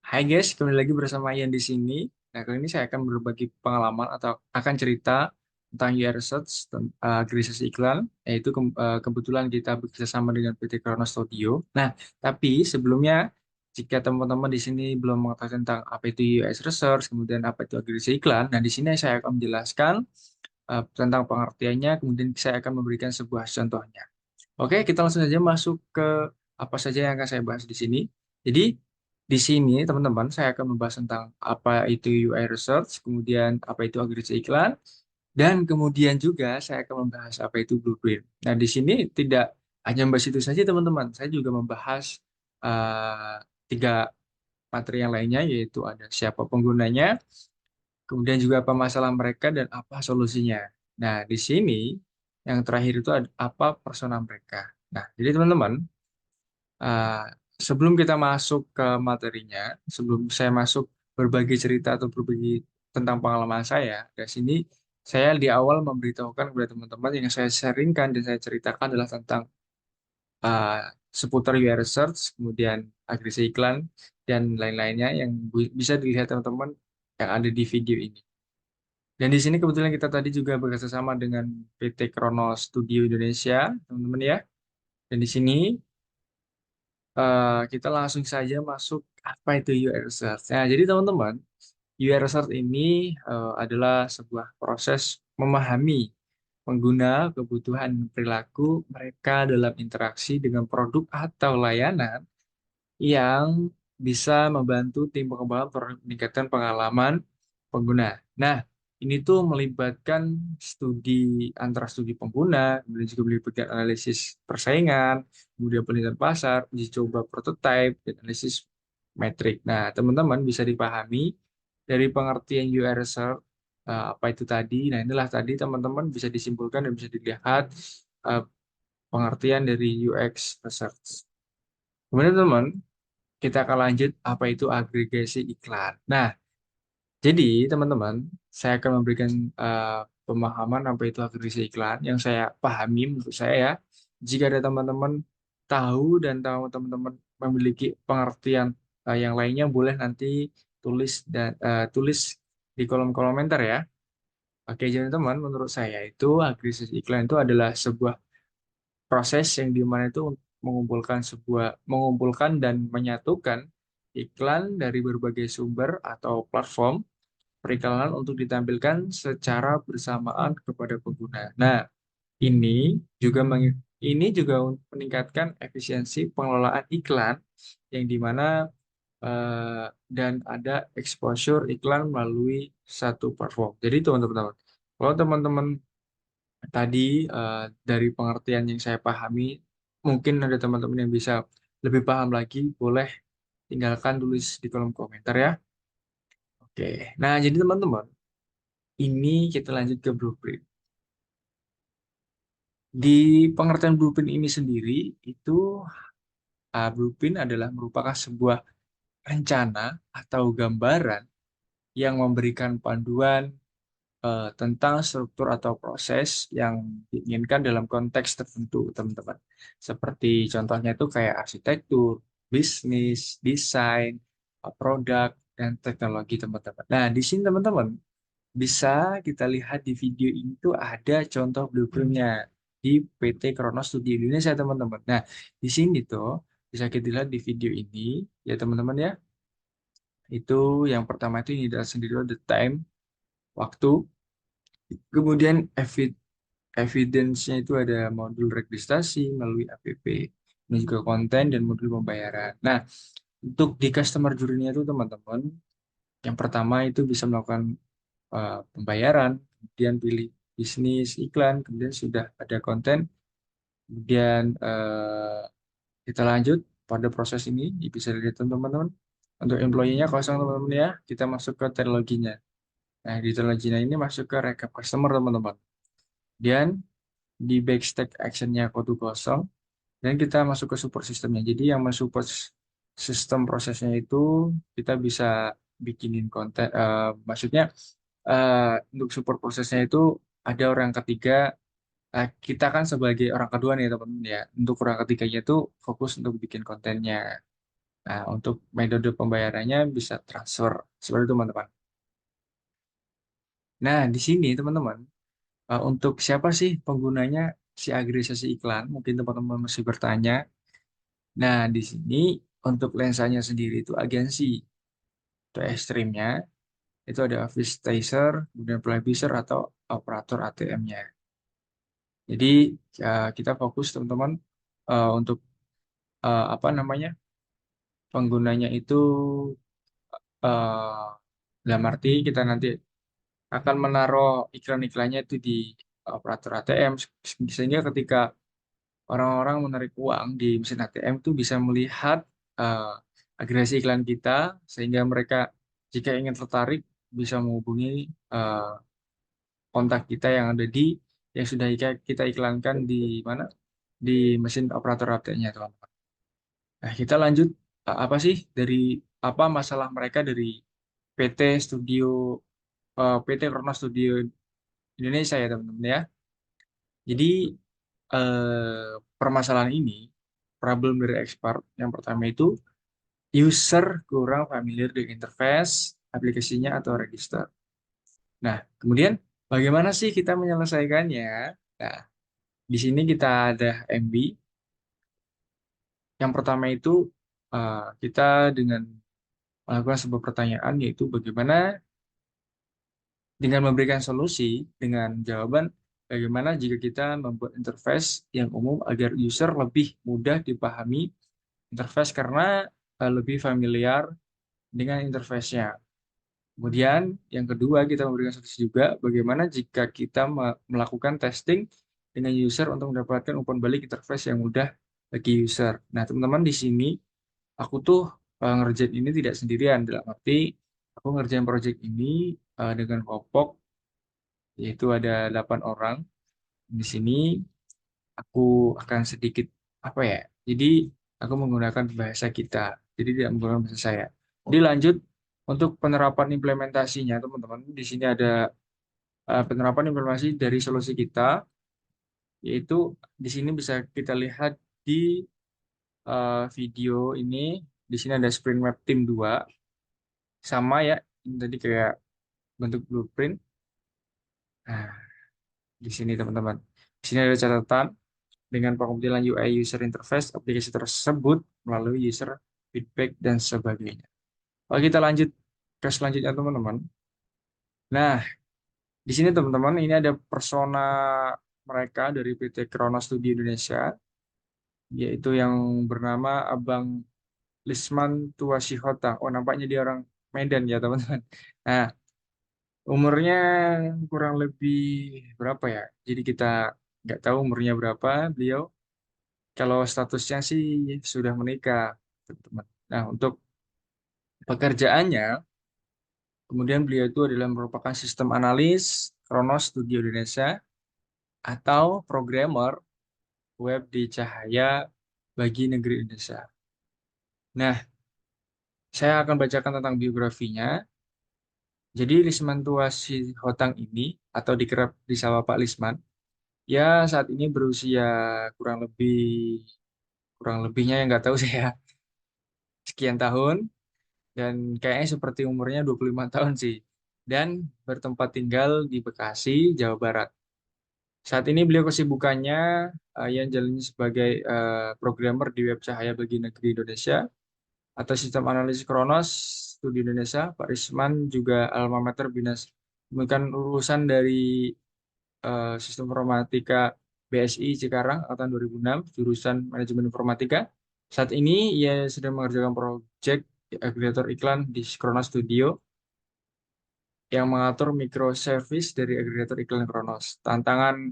Hai guys, kembali lagi bersama Ian di sini. Nah, kali ini saya akan berbagi pengalaman atau akan cerita tentang UI Research, krisis iklan, yaitu kebetulan kita bekerjasama dengan PT Kronos Studio. Nah, tapi sebelumnya, jika teman-teman di sini belum mengetahui tentang apa itu US Research, kemudian apa itu krisis iklan, nah di sini saya akan menjelaskan tentang pengertiannya, kemudian saya akan memberikan sebuah contohnya. Oke, kita langsung saja masuk ke apa saja yang akan saya bahas di sini. Jadi, di sini teman-teman saya akan membahas tentang apa itu UI research, kemudian apa itu agensi iklan, dan kemudian juga saya akan membahas apa itu blueprint. Nah, di sini tidak hanya membahas itu saja teman-teman, saya juga membahas tiga materi yang lainnya, yaitu ada siapa penggunanya, kemudian juga apa masalah mereka dan apa solusinya. Nah, di sini yang terakhir itu apa persona mereka. Nah, jadi teman-teman, uh, sebelum kita masuk ke materinya, sebelum saya masuk berbagi cerita atau berbagi tentang pengalaman saya, dari sini saya di awal memberitahukan kepada teman-teman yang saya sharingkan dan saya ceritakan adalah tentang uh, seputar UI Research, kemudian agresi iklan, dan lain-lainnya yang bisa dilihat teman-teman yang ada di video ini. Dan di sini kebetulan kita tadi juga bekerja sama dengan PT Kronos Studio Indonesia, teman-teman ya. Dan di sini kita langsung saja masuk apa itu UI Research. Nah, jadi teman-teman, UI Research ini adalah sebuah proses memahami pengguna kebutuhan perilaku mereka dalam interaksi dengan produk atau layanan yang bisa membantu tim pengembangan meningkatkan pengalaman pengguna. Nah, ini tuh melibatkan studi antara studi pengguna, kemudian juga melibatkan analisis persaingan, kemudian penelitian pasar, uji coba prototipe, dan analisis metrik. Nah, teman-teman bisa dipahami dari pengertian UI research apa itu tadi. Nah, inilah tadi teman-teman bisa disimpulkan dan bisa dilihat eh, pengertian dari UX research. Kemudian teman, kita akan lanjut apa itu agregasi iklan. Nah, jadi teman-teman, saya akan memberikan pemahaman apa itu agregasi iklan yang saya pahami menurut saya ya. Jika ada teman-teman tahu dan tahu teman-teman memiliki pengertian yang lainnya, boleh nanti tulis di kolom komentar ya. Oke, jadi teman, menurut saya itu agregasi iklan itu adalah sebuah proses yang dimana itu mengumpulkan dan menyatukan iklan dari berbagai sumber atau platform periklanan untuk ditampilkan secara bersamaan kepada pengguna. Nah, ini juga ini juga meningkatkan efisiensi pengelolaan iklan yang dimana dan ada exposure iklan melalui satu platform. Jadi teman-teman, kalau teman-teman tadi dari pengertian yang saya pahami, mungkin ada teman-teman yang bisa lebih paham lagi, boleh tinggalkan tulis di kolom komentar ya. Oke, nah jadi teman-teman, ini kita lanjut ke blueprint. Di pengertian blueprint ini sendiri, itu blueprint adalah merupakan sebuah rencana atau gambaran yang memberikan panduan tentang struktur atau proses yang diinginkan dalam konteks tertentu, teman-teman. Seperti contohnya itu kayak arsitektur, bisnis, desain, produk, dan teknologi, teman-teman. Nah, di sini teman-teman bisa kita lihat di video ini tuh ada contoh blueprintnya di PT Kronos Studio Indonesia, teman-teman. Nah, di sini tuh bisa kita lihat di video ini, ya teman-teman ya. Itu yang pertama itu ini adalah sendiri the time, waktu. Kemudian evidence-nya itu ada modul registrasi melalui APP, dan juga konten dan modul pembayaran. Nah, untuk di customer journey-nya itu teman-teman, yang pertama itu bisa melakukan pembayaran, kemudian pilih bisnis, iklan, kemudian sudah ada konten, kemudian kita lanjut pada proses ini, bisa dilihat teman-teman. Untuk employee-nya kosong teman-teman ya, kita masuk ke teknologinya. Nah, di teknologinya ini masuk ke recap customer teman-teman. Dan di backstack action-nya kode kosong, dan kita masuk ke support sistemnya. Jadi yang mensupport sistem prosesnya itu kita bisa bikinin konten, maksudnya untuk support prosesnya itu ada orang ketiga. Kita kan sebagai orang kedua nih teman-teman ya. Untuk orang ketiganya itu fokus untuk bikin kontennya. Nah, untuk metode pembayarannya bisa transfer seperti itu, teman-teman. Nah, di sini teman-teman, untuk siapa sih penggunanya si agregasi iklan? Mungkin teman-teman masih bertanya. Nah, di sini untuk lensanya sendiri itu agensi. Untuk ekstrimnya itu ada Vista, kemudian Publisher atau operator ATM-nya. Jadi kita fokus teman-teman untuk apa namanya penggunanya itu eh, dalam arti kita nanti akan menaruh iklan-iklannya itu di operator ATM sehingga ketika orang-orang menarik uang di mesin ATM itu bisa melihat eh, agregasi iklan kita sehingga mereka jika ingin tertarik bisa menghubungi eh, kontak kita yang ada di yang sudah kita iklankan di mana di mesin operator ATM-nya, teman-teman. Nah, kita lanjut apa sih dari apa masalah mereka dari PT Studio PT Kronos Studio Indonesia ya teman-teman ya. Jadi permasalahan ini problem dari expert yang pertama itu user kurang familiar dengan interface aplikasinya atau register. Nah, kemudian bagaimana sih kita menyelesaikannya? Nah, di sini kita ada MB. Yang pertama itu kita dengan melakukan sebuah pertanyaan yaitu bagaimana dengan memberikan solusi dengan jawaban bagaimana jika kita membuat interface yang umum agar user lebih mudah dipahami interface karena lebih familiar dengan interface-nya. Kemudian yang kedua kita memberikan solusi juga bagaimana jika kita melakukan testing dengan user untuk mendapatkan umpan balik interface yang mudah bagi user. Nah, teman-teman di sini aku tuh ngerjain ini tidak sendirian dalam arti aku ngerjain project ini dengan kelompok yaitu ada 8 orang. Di sini aku akan sedikit apa ya? Jadi aku menggunakan bahasa kita, jadi tidak menggunakan bahasa saya. Jadi lanjut untuk penerapan implementasinya, teman-teman. Di sini ada penerapan implementasi dari solusi kita, yaitu di sini bisa kita lihat di video ini. Di sini ada sprint map tim 2 sama ya, ini tadi kayak bentuk blueprint. Nah, di sini teman-teman. Di sini ada catatan dengan pengambilan UI user interface aplikasi tersebut melalui user feedback dan sebagainya. Oke, kita lanjut ke selanjutnya teman-teman. Nah, di sini teman-teman ini ada persona mereka dari PT Kronos Studio Indonesia, yaitu yang bernama Abang Lisman Tuasihota. Oh, nampaknya dia orang Medan ya teman-teman. Nah, umurnya kurang lebih berapa ya? Jadi kita nggak tahu umurnya berapa beliau. Kalau statusnya sih sudah menikah, teman-teman. Nah, untuk pekerjaannya, kemudian beliau itu adalah merupakan sistem analis Kronos Studio Indonesia atau programmer web di Cahaya bagi negeri Indonesia. Nah, saya akan bacakan tentang biografinya. Jadi Lisman Tuasi Hotang ini atau dikerap disapa Pak Lisman, ya saat ini berusia kurang lebih kurang lebihnya yang nggak tahu saya sekian tahun dan kayaknya seperti umurnya 25 tahun sih. Dan bertempat tinggal di Bekasi, Jawa Barat. Saat ini beliau kesibukannya yang jalannya sebagai programmer di Web Cahaya bagi Negeri Indonesia atau Sistem Analisis Kronos Studi Indonesia. Pak Risman juga alma mater Binas. Bukan lulusan dari Sistem Informatika BSI Cikarang tahun 2006, jurusan Manajemen Informatika. Saat ini ia sedang mengerjakan proyek agregator iklan di Kronos Studio yang mengatur microservice dari agregator iklan Kronos. Tantangan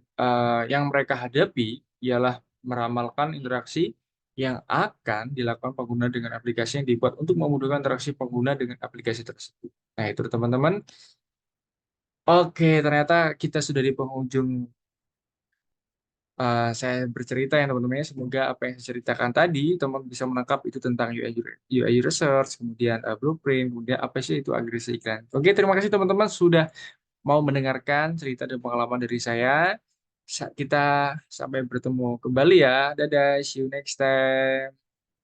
yang mereka hadapi ialah meramalkan interaksi yang akan dilakukan pengguna dengan aplikasi yang dibuat untuk memudahkan interaksi pengguna dengan aplikasi tersebut. Nah, itu teman-teman. Oke, ternyata kita sudah di penghujung saya bercerita ya teman-teman. Semoga apa yang saya ceritakan tadi teman bisa menangkap itu tentang UI research, kemudian blueprint, kemudian apa sih itu agresi iklan. Oke, terima kasih teman-teman sudah mau mendengarkan cerita dan pengalaman dari saya. Kita sampai bertemu kembali ya. Dadah, see you next time.